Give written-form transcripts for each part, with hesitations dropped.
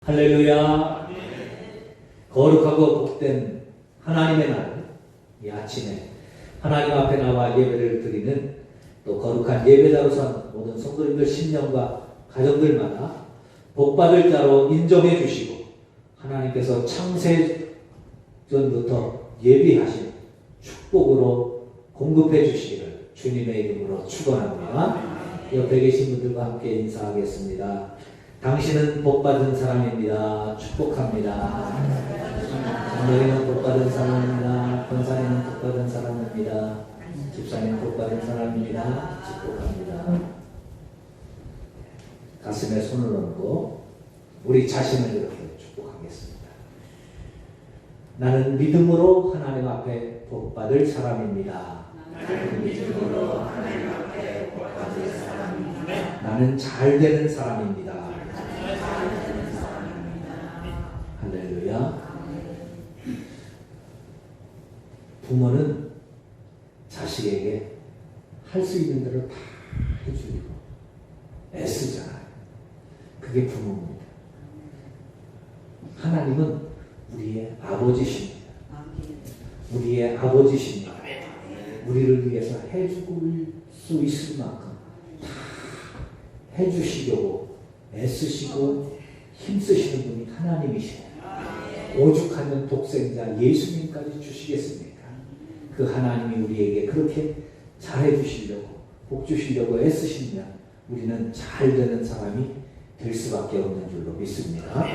할렐루야. 거룩하고 복된 하나님의 날, 이 아침에 하나님 앞에 나와 예배를 드리는 또 거룩한 예배자로 선 모든 성도님들 신령과 가정들마다 복받을 자로 인정해 주시고 하나님께서 창세전부터 예비하신 축복으로 공급해 주시기를 주님의 이름으로 축원합니다. 옆에 계신 분들과 함께 인사하겠습니다. 당신은 복받은 사람입니다. 축복합니다. 장로님은 복받은 사람입니다. 권사님은 복받은 사람입니다. 집사님은 복받은 사람입니다. 축복합니다. 가슴에 손을 얹고 우리 자신을 이렇게 축복하겠습니다. 나는 믿음으로 하나님 앞에 복받을 사람입니다. 나는 믿음으로 하나님 앞에 복받을 사람입니다. 나는 잘 되는 사람입니다. 할렐루야. 부모는 자식에게 할 수 있는 대로 다 해주고 애쓰잖아요. 그게 부모입니다. 하나님은 우리의 아버지십니다. 우리의 아버지십니다. 우리를 위해서 해주고 수 있을 만큼 다 해주시려고 애쓰시고 힘쓰시는 분이 하나님이십니다. 오죽하면 독생자 예수님까지 주시겠습니까? 그 하나님이 우리에게 그렇게 잘해주시려고 복주시려고 애쓰시면 우리는 잘 되는 사람이 될 수밖에 없는 줄로 믿습니다.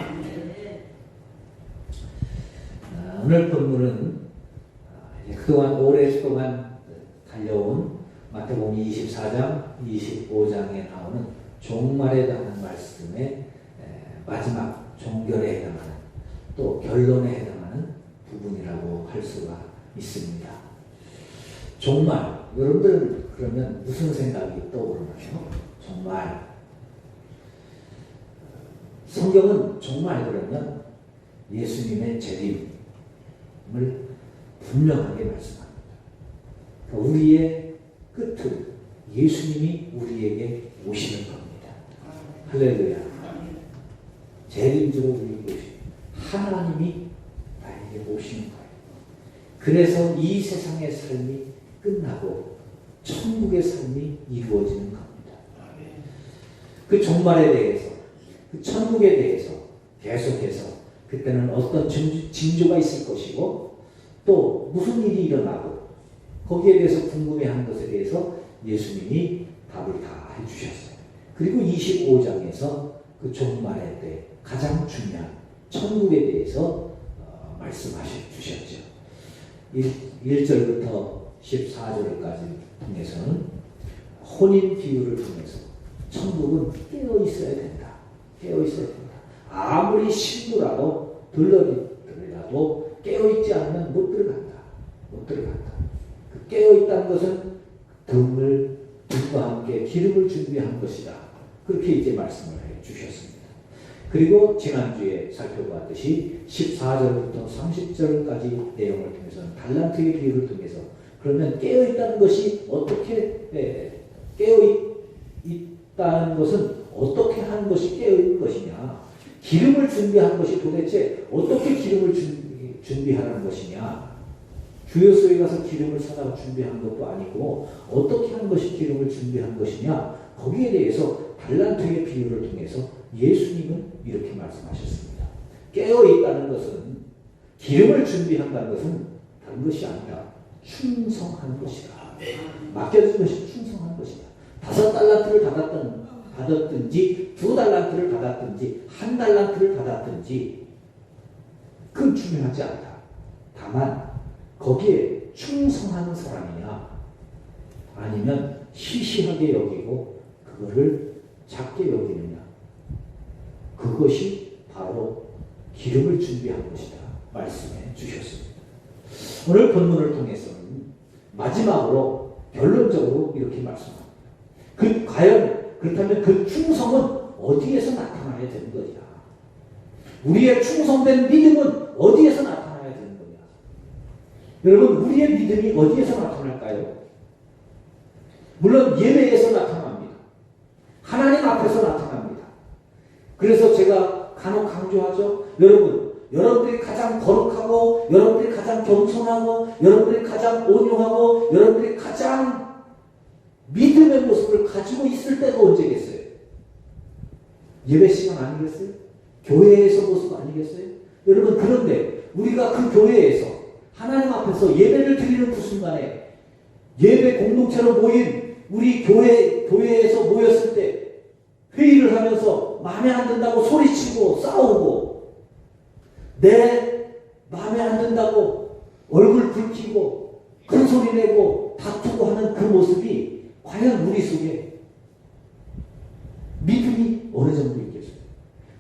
오늘 본문은 그동안 오랫동안 달려온 마태복음 24장, 25장에 나오는 종말에 관한 말씀의 마지막 종결에 해당하는 또 결론에 해당하는 부분이라고 할 수가 있습니다. 종말, 여러분들 그러면 무슨 생각이 떠오르나요? 종말. 성경은 종말 그러면 예수님의 재림을 분명하게 말씀합니다. 그러니까 우리의 끝을 예수님이 우리에게 오시는 겁니다. 할렐루야. 재림주로 우리에게 오시는 하나님이 나에게 오시는 거예요. 그래서 이 세상의 삶이 끝나고 천국의 삶이 이루어지는 겁니다. 그 종말에 대해서, 그 천국에 대해서 계속해서 그때는 어떤 징조가 있을 것이고 또 무슨 일이 일어나고 거기에 대해서 궁금해하는 것에 대해서 예수님이 답을 다 해주셨어요. 그리고 25장에서 그 종말에 대해 가장 중요한 천국에 대해서 말씀하셔 주셨죠. 1절부터 14절까지 통해서는 혼인 비유를 통해서 천국은 깨어 있어야 된다. 깨어 있어야 된다. 아무리 신부라도 들러리더라도 깨어 있지 않으면 못 들어간다. 못 들어간다. 그 깨어 있다는 것은 등과 함께 기름을 준비한 것이다. 그렇게 이제 말씀을 해 주셨습니다. 그리고 지난주에 살펴봤듯이 14절부터 30절까지 내용을 통해서는 달란트의 비유를 통해서 그러면 깨어있다는 것이 어떻게 깨어있다는 것은 어떻게 하는 것이 깨어있는 것이냐, 기름을 준비한 것이 도대체 어떻게 기름을 준비하는 것이냐, 주유소에 가서 기름을 사다가 준비한 것도 아니고 어떻게 하는 것이 기름을 준비한 것이냐, 거기에 대해서 달란트의 비유를 통해서 예수님은 이렇게 말씀하셨습니다. 깨어있다는 것은, 기름을 준비한다는 것은 다른 것이 아니라 충성하는 것이다. 맡겨진 것이 충성하는 것이다. 5달란트를 받았든지 2달란트를 받았든지 1달란트를 받았든지 그건 중요하지 않다. 다만 거기에 충성하는 사람이냐 아니면 시시하게 여기고 그거를 작게 여기느냐, 그것이 바로 기름을 준비한 것이다 말씀해 주셨습니다. 오늘 본문을 통해서는 마지막으로 결론적으로 이렇게 말씀합니다. 과연 그렇다면 그 충성은 어디에서 나타나야 되는 거냐? 우리의 충성된 믿음은 어디에서 나타나야 되는 거냐? 여러분, 우리의 믿음이 어디에서 나타날까요? 물론 예배에서 나타납니다. 하나님 앞에서 나타납니다. 그래서 제가 간혹 강조하죠. 여러분들이 가장 거룩하고, 여러분들이 가장 겸손하고, 여러분들이 가장 온유하고, 여러분들이 가장 믿음의 모습을 가지고 있을 때가 언제겠어요? 예배 시간 아니겠어요? 교회에서 모습 아니겠어요? 여러분, 그런데 우리가 그 교회에서 하나님 앞에서 예배를 드리는 그 순간에 예배 공동체로 모인 우리 교회에서 모였을 때 회의를 하면서 마음에 안 든다고 소리치고 싸우고, 내 마음에 안 든다고 얼굴 붉히고 큰 소리 내고 다투고 하는 그 모습이 과연 우리 속에 믿음이 어느 정도 있겠어요?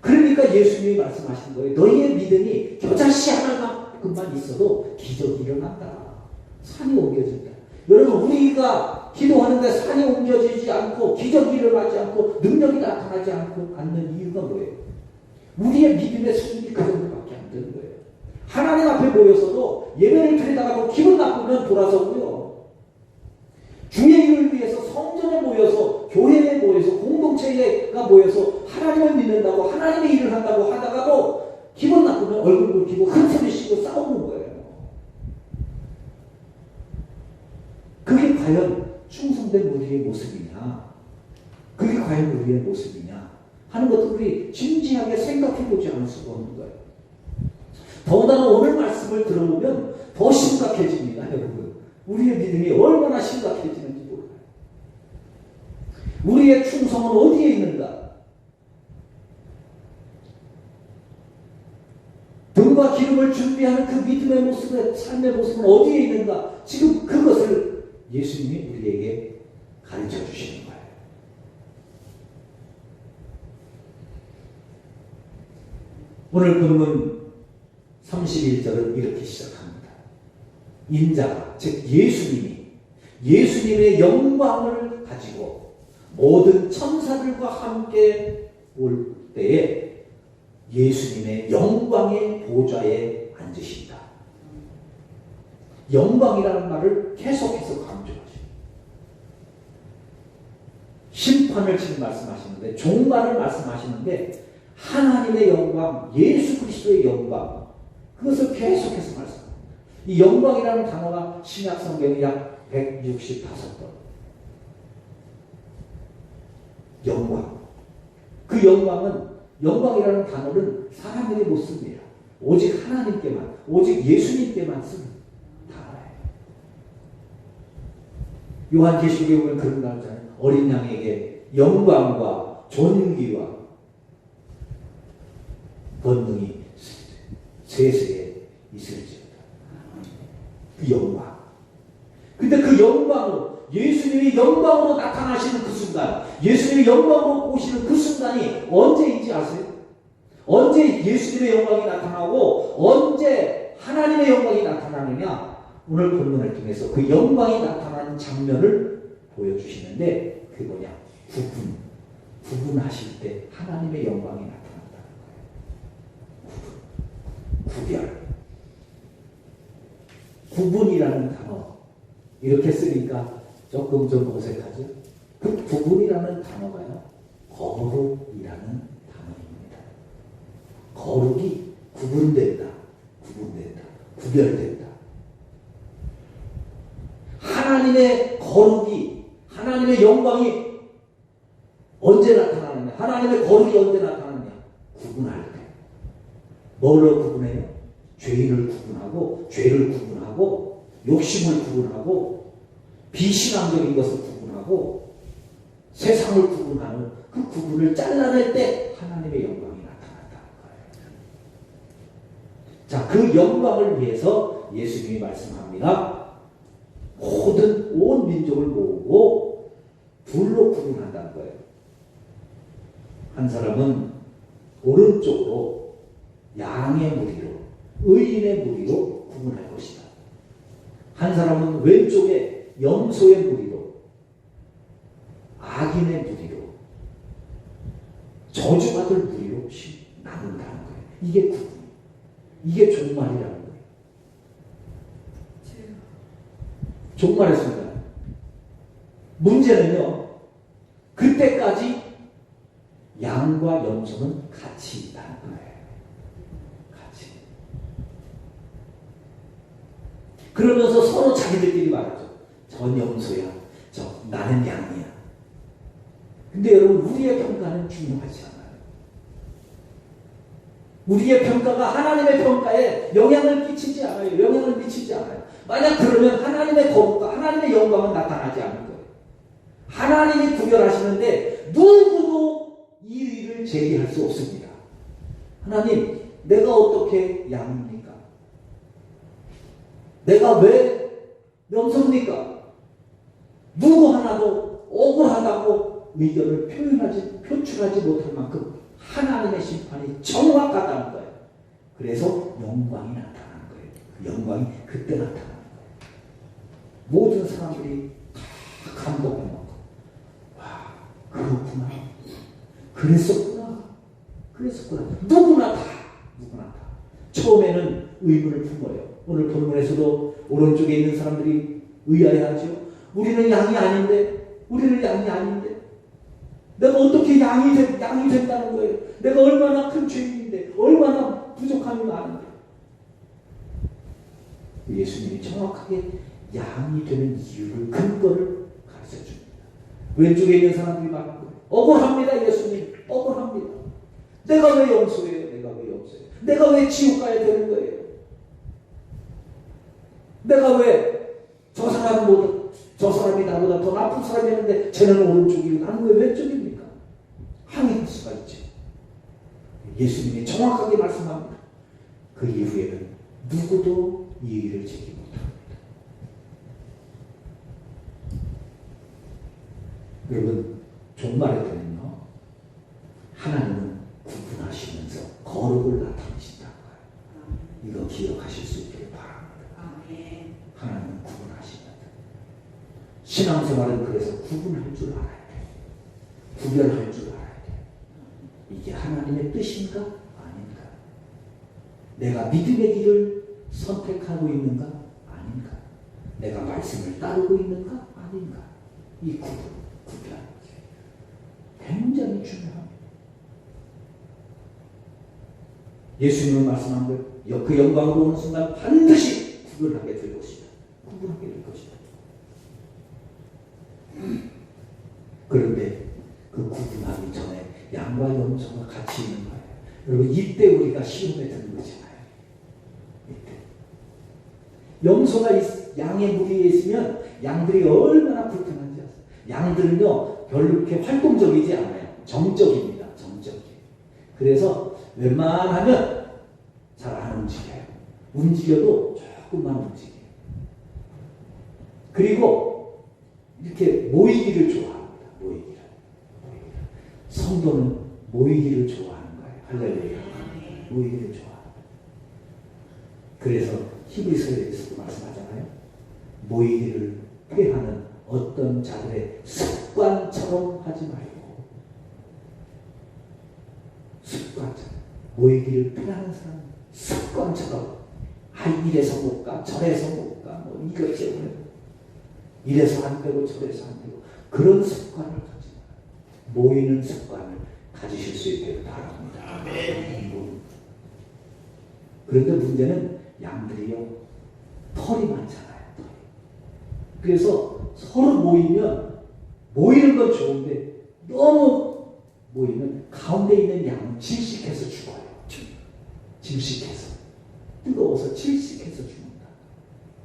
그러니까 예수님이 말씀하신 거예요. 너희의 믿음이 겨자씨 하나만큼만 있어도 기적이 일어난다. 산이 옮겨진다. 여러분, 우리가 기도하는데 산이 옮겨지지 않고 기적이 일어나지 않고 능력이 나타나지 않는 이유가 뭐예요? 우리의 믿음의 수준이 그 정도밖에 안 되는 거예요. 하나님 앞에 모여서도 예배를 드리다가도 기분 나쁘면 돌아서고요. 주의 일을 위해서 성전에 모여서, 교회에 모여서, 공동체가 모여서 하나님을 믿는다고, 하나님의 일을 한다고 하다가도 기분 나쁘면 얼굴 붉히고 큰소리 치고 싸우는 거예요. 그게 과연 충성된 우리의 모습이냐, 그게 과연 우리의 모습이냐 하는 것도 우리 진지하게 생각해보지 않을 수가 없는 거예요. 더군다나 오늘 말씀을 들어보면 더 심각해집니다. 여러분, 우리의 믿음이 얼마나 심각해지는지 몰라요. 우리의 충성은 어디에 있는가? 등과 기름을 준비하는 그 믿음의 모습의 삶의 모습은 어디에 있는가? 지금 그것을 예수님이 우리에게 가르쳐 주시는 거예요. 오늘 본문 31절을 이렇게 시작합니다. 인자가, 즉 예수님의 영광을 가지고 모든 천사들과 함께 올 때에 예수님의 영광의 보좌에 앉으신다. 영광이라는 말을 계속해서 강조하죠. 심판을 지금 말씀하시는데, 종말을 말씀하시는데, 하나님의 영광, 예수 그리스도의 영광, 그것을 계속해서 말씀합니다. 이 영광이라는 단어가 신약 성경에 약 165번. 영광. 그 영광이라는 단어는 사람에게 못 씁니다. 오직 하나님께만, 오직 예수님께만 쓰는 단어예요. 요한계시록에 보면 그런 말 하잖아요. 어린 양에게 영광과 존귀와 권능이 세세에 있을지어다. 그 영광. 근데 그 영광으로, 예수님이 영광으로 나타나시는 그 순간, 예수님이 영광으로 오시는 그 순간이 언제인지 아세요? 언제 예수님의 영광이 나타나고 언제 하나님의 영광이 나타나느냐? 오늘 본문을 통해서 그 영광이 나타나는 장면을 보여주시는데, 그게 뭐냐? 구분하실 때 하나님의 영광이 나타난다는 거예요. 구분이라는 단어, 이렇게 쓰니까 조금 좀 어색하죠? 그 구분이라는 단어가요, 거룩이라는 단어입니다. 거룩이 구별된다. 하나님의 거룩이, 하나님의 영광이 언제 나타나느냐? 하나님의 거룩이 언제 나타나느냐? 구분할 때. 뭘로 구분해요? 죄인을 구분하고, 욕심을 구분하고, 비신앙적인 것을 구분하고, 세상을 구분하는 그 구분을 잘라낼 때 하나님의 영광이 나타난다는 거예요. 자, 그 영광을 위해서 예수님이 말씀합니다. 온 민족을 모으고 둘로 구분한다는 거예요. 한 사람은 오른쪽으로 양의 무리로, 의인의 무리로 구분할 것이다. 한 사람은 왼쪽에 염소의 무리로, 악인의 무리로, 저주받을 무리로 나눈다는 거예요. 이게 구분, 이게 종말이라는 거예요. 종말했습니다. 문제는요, 그때까지 양과 염소는 같이 있다는 거예요. 그러면서 서로 자기들끼리 말하죠. 전 염소야. 나는 양이야. 근데 여러분, 우리의 평가는 중요하지 않아요. 우리의 평가가 하나님의 평가에 영향을 끼치지 않아요. 영향을 미치지 않아요. 만약 그러면 하나님의 거룩과 하나님의 영광은 나타나지 않을 거예요. 하나님이 구별하시는데 누구도 이의를 제기할 수 없습니다. 하나님, 내가 어떻게 양입니까? 내가 왜 염소입니까? 누구 하나도 억울하다고 의견을 표출하지 못할 만큼 하나님의 심판이 정확하다는 거예요. 그래서 영광이 나타나는 거예요. 그 영광이 그때 나타나는 거예요. 모든 사람들이 다 감동해먹고, 와, 그렇구나. 그랬었구나. 누구나 다. 처음에는 의문을 품어요. 오늘 본문에서도 오른쪽에 있는 사람들이 의아해하죠. 우리는 양이 아닌데, 내가 어떻게 양이 된다는 거예요. 내가 얼마나 큰 죄인인데, 얼마나 부족함이 많은데. 예수님이 정확하게 양이 되는 이유를, 근거를 가르쳐 줍니다. 왼쪽에 있는 사람들이 말하는 거예요. 억울합니다, 예수님. 억울합니다. 내가 왜 염소예요? 내가 왜 지옥 가야 되는 거예요? 내가 왜 저 사람이 나보다 더 나쁜 사람이었는데 쟤는 오른쪽이고 나는 왜 왼쪽입니까? 항의할 수가 있죠. 예수님이 정확하게 말씀합니다. 그 이후에는 누구도 이의를 제기 못합니다. 여러분, 종말에 되면요, 하나님은 구분하시면서 거룩을 나타내신다는 거예요. 이거 기억하실 수 있기를 바랍니다. 하나님은 구분하십니다. 신앙생활은 그래서 구분할 줄 알아야 돼요. 구별할 줄 알아야 돼요. 이게 하나님의 뜻인가? 아닌가? 내가 믿음의 길을 선택하고 있는가? 아닌가? 내가 말씀을 따르고 있는가? 아닌가? 이 구별. 굉장히 중요합니다. 예수님은 말씀한 것, 그 영광으로 오는 순간 반드시 구분하게 될 것이다. 그런데 그 구분하기 전에 양과 염소가 같이 있는 거예요. 여러분, 이때 우리가 시험에 드는 거잖아요. 이때 염소가 양의 무리에 있으면 양들이 얼마나 불편한지 아세요? 양들은요 별로 이렇게 활동적이지 않아요. 정적입니다. 그래서 웬만하면 잘 안 움직여요. 움직여도 조금만 움직여요. 그리고 이렇게 모이기를 좋아합니다. 성도는 모이기를 좋아하는 거예요. 할렐루야. 모이기를 좋아합니다. 그래서 히브리서에서도 말씀하잖아요. 모이기를 꾀하는 어떤 자들의 습관처럼 하지 말고, 모이기를 피하는 사람 습관처럼, 이래서 못 가, 저래서 못 가, 뭐 이것저것 이래서 안 되고 저래서 안 되고, 그런 습관을 가지 마요. 모이는 습관을 가지실 수 있기를 바랍니다. 아멘. 그런데 문제는 양들이요 털이 많잖아요. 그래서 서로 모이는 건 좋은데 너무 모이면 가운데 있는 양은 질식해서 죽어요. 뜨거워서 질식해서 죽는다.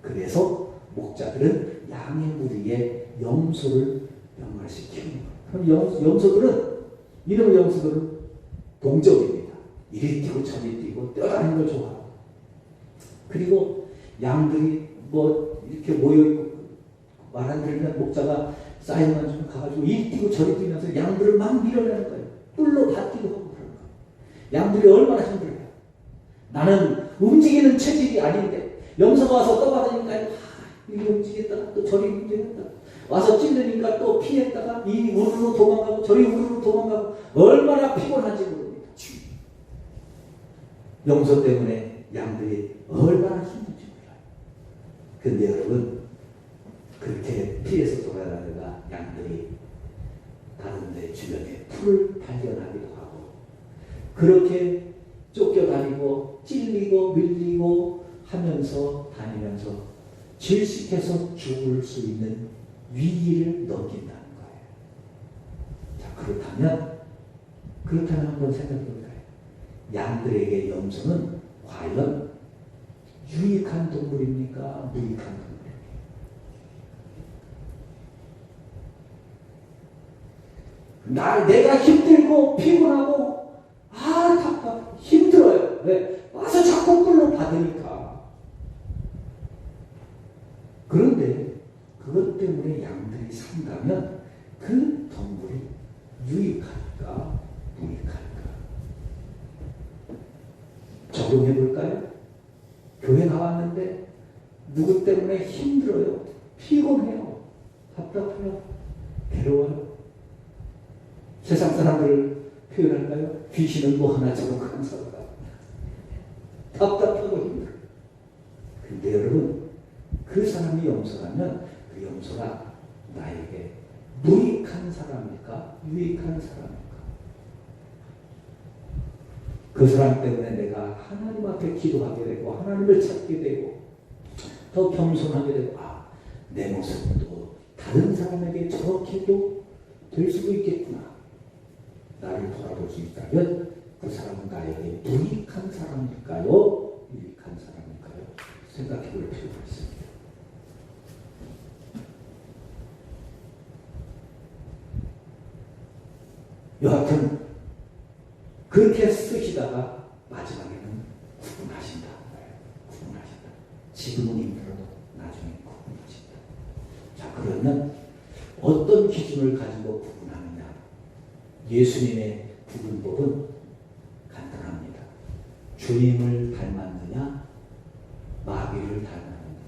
그래서 목자들은 양의 무리에 염소를 병활시키는 거예요. 그럼 염소들은 동적입니다. 이리 뛰고 저리 뛰고 뛰어다니는 걸 좋아하고, 그리고 양들이 뭐 이렇게 모여있고 말 안 들으면 목자가 사인만 좀 가가지고 이리 뛰고 저리 뛰면서 양들을 막 밀어내는 거예요. 뿔로 다 뛰고 하고 그러는 거예요. 양들이 얼마나 힘들어요. 나는 움직이는 체질이 아닌데 염소가 와서 떠받으니까 이리 움직였다가 또 저리 움직였다가 와서 찔르니까 또 피했다가 이 우르르 도망가고 저리 우르르 도망가고 얼마나 피곤한지 모릅니다. 염소 때문에 양들이 얼마나 힘든지 몰라요. 근데 여러분, 그렇게 피해서 돌아다니다가 양들이 다른 데 주변에 풀을 발견하기도 하고, 그렇게 쫓겨다니고 찔리고 밀리고 하면서 다니면서 질식해서 죽을 수 있는 위기를 넘긴다는 거예요. 자, 그렇다면 한번 생각해 볼까요? 양들에게 염소는 과연 유익한 동물입니까? 무익한 동물입니까? 내가 힘들고 피곤하고 답답 힘들어요. 왜? 와서 자꾸 끌로 받으니까. 그런데 그것 때문에 양들이 산다면 그 동물이 유익할까 무익할까? 적용해 볼까요? 교회 나왔는데 누구 때문에 힘들어요, 피곤해요, 답답해요, 괴로워요. 세상 사람들을 표현할까요? 귀신은 뭐 하나처럼 감사하다. 답답하고 힘들어요. 근데 여러분, 그 사람이 염소라면 그 염소가 나에게 무익한 사람일까? 유익한 사람일까? 그 사람 때문에 내가 하나님 앞에 기도하게 되고 하나님을 찾게 되고 더 겸손하게 되고 내 모습도 다른 사람에게 저렇게도 될 수도 있겠구나. 나를 돌아볼 수 있다면 그 사람은 나에게 무익한 사람일까요? 유익한 사람일까요? 생각해 볼 필요가 있습니다. 여하튼 그렇게 쓰시다가 마지막에는 구분하신다. 구분하신다. 지금은 힘들어도 나중에 구분하신다. 자, 그러면 어떤 기준을 가지고 구분하느냐? 예수님의 구분법은 간단합니다. 주님을 닮았느냐, 마귀를 닮았느냐.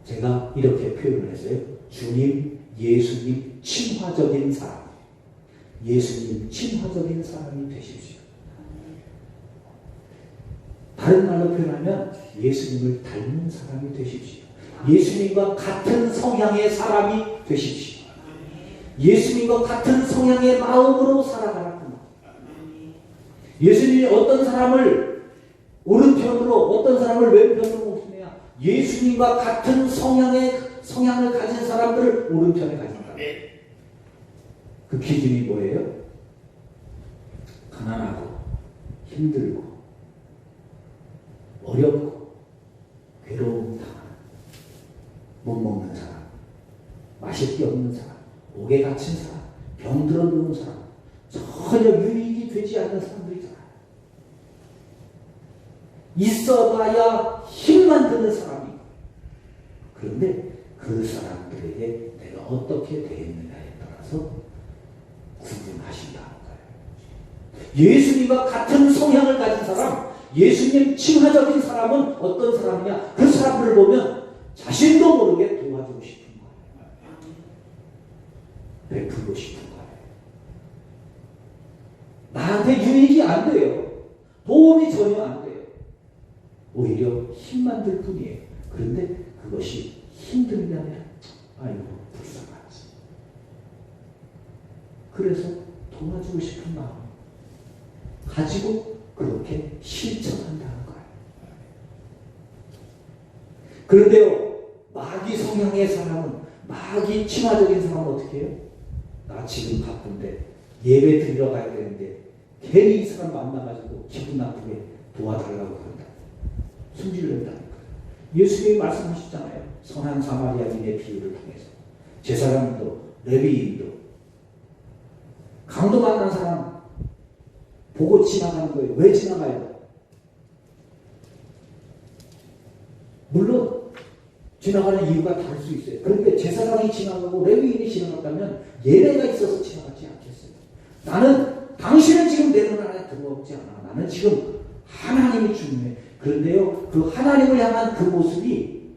제가 이렇게 표현을 했어요. 주님, 예수님 친화적인 사람. 예수님 친화적인 사람이 되십시오. 다른 말로 표현하면 예수님을 닮은 사람이 되십시오. 예수님과 같은 성향의 사람이 되십시오. 예수님과 같은 성향의 마음으로 살아가라구나. 예수님이 어떤 사람을 오른편으로 어떤 사람을 왼편으로 모시느냐. 예수님과 같은 성향을 가진 사람들을 오른편에 가진다. 그 기준이 뭐예요? 가난하고 힘들고 어렵고 괴로움 당하는, 못 먹는 사람, 마실 게 없는 사람, 옥에 갇힌 사람, 병들어 누운 사람, 전혀 유익이 되지 않는 사람들이잖아요. 있어봐야 힘만 드는 사람이. 그런데 그 사람들에게 내가 어떻게 대했느냐에 따라서 구분하신다는 거예요. 예수님과 같은 성향을 가진 사람, 예수님 친화적인 사람은 어떤 사람이냐? 그 사람들을 보면 자신도 모르게 도와주고 싶은 거예요. 베풀고 싶은 거예요. 나한테 유익이 안 돼요. 도움이 전혀 안 돼요. 오히려 힘만 들 뿐이에요. 그런데 그것이 힘들면 아이고 불쌍하지. 그래서 도와주고 싶은 마음 가지고 그렇게 실천한다는 거예요. 그런데요, 마귀 성향의 사람은, 마귀 친화적인 사람은 어떻게 해요? 나 지금 바쁜데 예배 드리러 가야 되는데 괜히 이 사람 만나가지고 기분 나쁘게 도와달라고 그런다. 숨질른다니까. 예수님이 말씀하셨잖아요. 선한 사마리아인의 비유를 통해서 제사장도 레위인도 강도 만난 사람 보고 지나가는 거예요. 왜 지나가요? 물론 지나가는 이유가 다를 수 있어요. 그런데 제사장이 지나가고 레위인이 지나갔다면 예배가 있어서 지나가지 않겠어요. 나는 당신은 지금 내 눈 안에 들어오지 않아. 나는 지금 하나님이 중요해. 그런데요, 그 하나님을 향한 그 모습이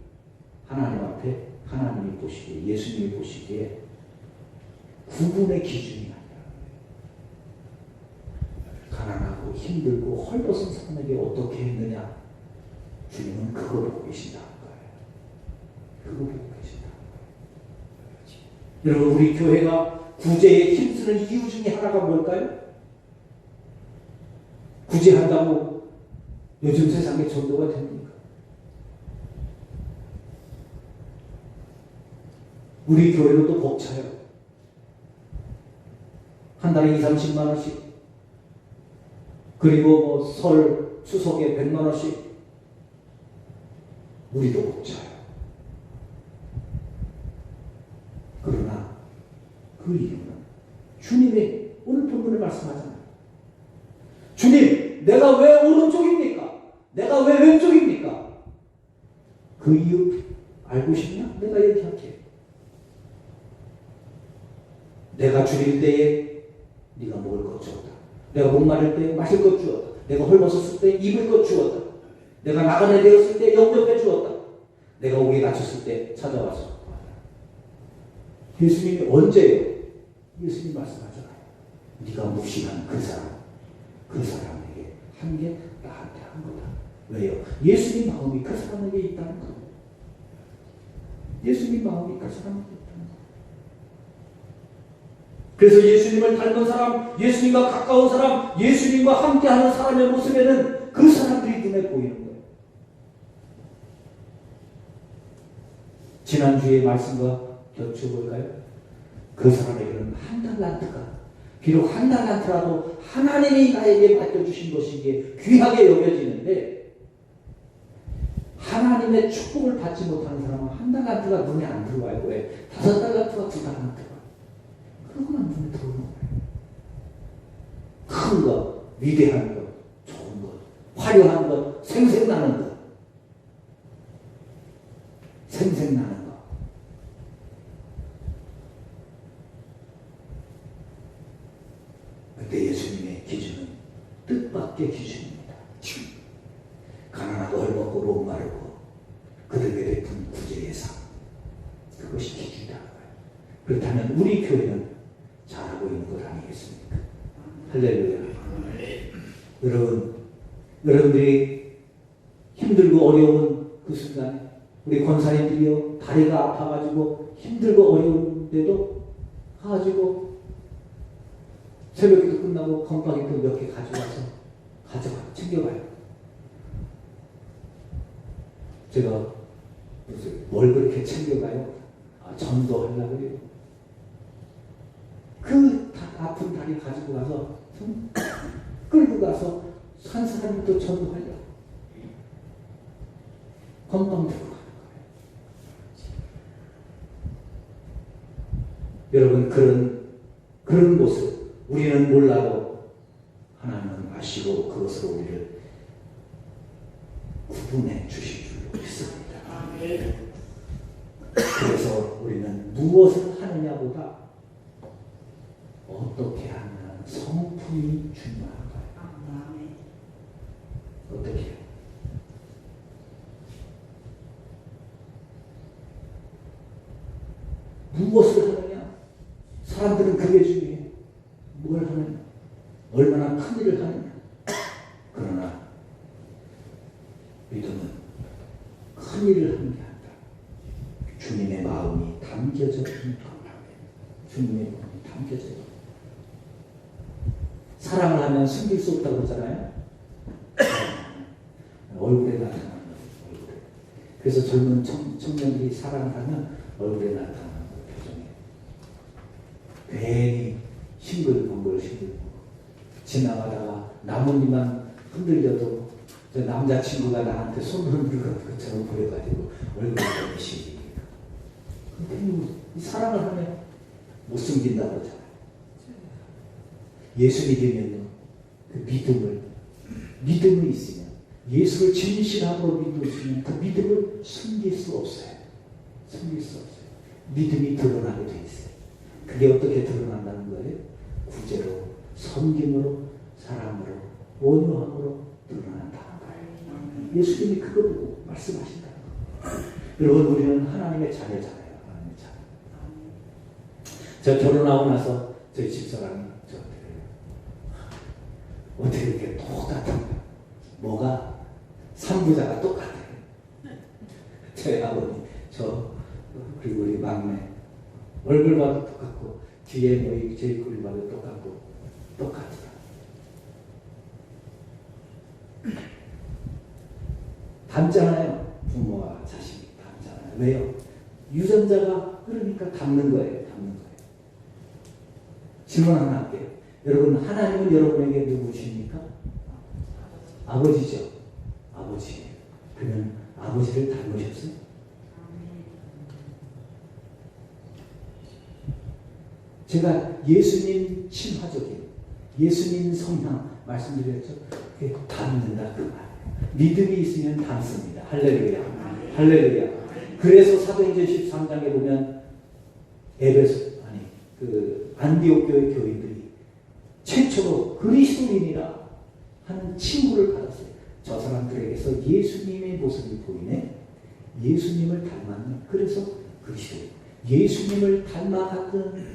하나님 앞에 하나님이 보시기에, 예수님이 보시기에 구분의 기준이 아니라 가난하고 힘들고 헐벗은 사람에게 어떻게 했느냐? 주님은 그거 보고 계신다는 거예요. 그거 보고 계신다는 거예요. 여러분, 우리 교회가 구제에 힘쓰는 이유 중에 하나가 뭘까요? 구제한다고 요즘 세상에 전도가 됩니까? 우리 교회도 또 벅차요. 한 달에 2, 30만 원씩. 그리고 뭐 설, 추석에 100만 원씩. 우리도 벅차요. 그러나 그 이유는 주님이 오늘 본문에 말씀하잖아요. 주님, 내가 왜 오른쪽입니까? 내가 왜 왼쪽입니까? 그 이유 알고 싶냐? 내가 얘기할게. 내가 줄일 때에 네가 먹을 것 주었다. 내가 목마를 때 마실 것 주었다. 내가 헐벗었을 때 입을 것 주었다. 내가 나그네 되었을 때 영접해 주었다. 내가 옥에 갇혔을 때 찾아와서. 예수님이 언제요? 예수님 말씀하잖아요. 네가 무시한 그 사람에게 한 게 나한테 한 거다. 왜요? 예수님 마음이 그 사람에게 있다는 거예요. 예수님 마음이 그 사람에게 있다는 거예요. 그래서 예수님을 닮은 사람, 예수님과 가까운 사람, 예수님과 함께하는 사람의 모습에는 그 사람들이 눈에 보이는 거예요. 지난주의 말씀과 겹쳐볼까요? 그 사람에게는 한 달란트가, 비록 한 달란트라도 하나님이 나에게 맡겨주신 것이기에 귀하게 여겨지는데, 하나님의 축복을 받지 못하는 사람은 한 달란트가 눈에 안 들어와요. 왜? 5달란트가 2달란트가. 그러고만 눈에 들어오는 거예요. 큰 것, 위대한 것, 좋은 것, 화려한 것, 생생나는 것. 생생나는 것. 그때 예수님의 기준은 뜻밖의 기준입니다. 가난하고 헐벗고 목마르고 그들에게 베푼 구제의 삶. 그것이 기준이라는 거예요. 그렇다면 우리 교회는 잘하고 있는 것 아니겠습니까? 할렐루야. 여러분들이 힘들고 어려운 그 순간에 우리 권사님들이요, 다리가 아파가지고 힘들고 어려운데도 가지고 새벽기도 끝나고 건빵이도 몇 개 가져가서 챙겨가요. 제가 뭘 그렇게 챙겨가요? 전도하려고 그래요. 그 아픈 다리 가지고 가서 끌고 가서 한 사람이 또 전도하려고 건빵 들고 가는 거예요. 여러분, 그런 모습 우리는 몰라도 하나님은 아시고 그것으로 우리를 구분해 주실 줄로 믿습니다. 그래서 우리는 무엇을 하느냐보다 어떻게 하느냐는 성품이 중요한 거예요. 어떻게 해요? 무엇을 하느냐? 사람들은 그게 중요해요. 뭘 하느냐? 얼마나 큰 일을 하느냐? 그러나 믿음은 큰 일을 하는 게 아니라 주님의 마음이 담겨져 있는 겁니다. 주님의 마음이 담겨져 있는 겁니다. 사랑을 하면 숨길 수 없다고 그러잖아요. 얼굴에 나타나는 거예요. 얼굴에. 그래서 젊은 청년들이 사랑을 하면 얼굴에 나타나는 표정에 괜히 싱글벙글 지나가다가 나뭇잎만 흔들려도 저 남자친구가 나한테 손을 흔들는 것처럼 보여가지고 얼굴에 너무 시기니까. 근데 사랑을 하면 못 숨긴다고 그러잖아요. 예수 믿으면 그 믿음이 있으면, 예수를 진실함으로 믿으시면 그 믿음을 숨길 수 없어요. 숨길 수 없어요. 믿음이 드러나게 돼 있어요. 그게 어떻게 드러난다는 거예요? 구제로, 섬김으로, 사랑으로, 온유함으로 드러난다는 거예요. 예수님이 그거 보고 말씀하신다는 거예요. 여러분, 우리는 하나님의 자녀잖아요. 하나님의 자녀. 저 결혼하고 나서 저희 집사람이 저한테 어떻게 이렇게 똑같은 거야? 뭐가? 삼부자가 똑같아요. 저희 아버님, 그리고 우리 막내 얼굴 봐도 똑같고 뒤에 뭐 제 입꼬리 봐도 똑같더라. 닮잖아요. 부모와 자식이 닮잖아요. 왜요? 유전자가 그러니까 닮는 거예요. 닮는 거예요. 질문 하나 할게요. 여러분, 하나님은 여러분에게 누구십니까? 아버지죠. 아버지예요. 그러면 아버지를 닮으셨어요? 제가 예수님 친화적인 예수님 성향 말씀드렸죠. 그게 닮는다 그 말. 믿음이 있으면 닮습니다. 할렐루야. 할렐루야. 그래서 사도행전 13장에 보면 안디옥 교회 교인들이 최초로 그리스도인이라 하는 칭호를 받았어요. 저 사람들에게서 예수님의 모습이 보이네. 예수님을 닮았네. 그래서 그리스도인. 예수님을 닮아갔던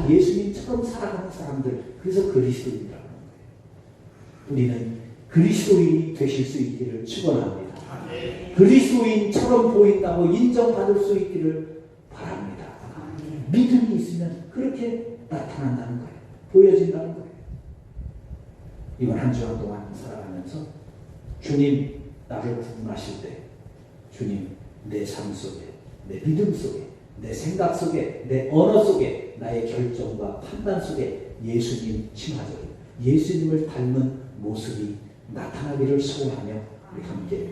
예수님처럼 살아가는 사람들. 그래서 그리스도인이라고 하는 거예요. 우리는 그리스도인이 되실 수 있기를 축원합니다. 그리스도인처럼 보인다고 인정받을 수 있기를 바랍니다. 믿음이 있으면 그렇게 나타난다는 거예요. 보여진다는 거예요. 이번 한 주간 동안 살아가면서 주님 나를 부름하실 때 주님 내 삶 속에 내 믿음 속에 내 생각 속에 내 언어 속에 나의 결정과 판단 속에 예수님 친화적인 예수님을 닮은 모습이 나타나기를 소원하며 우리 함께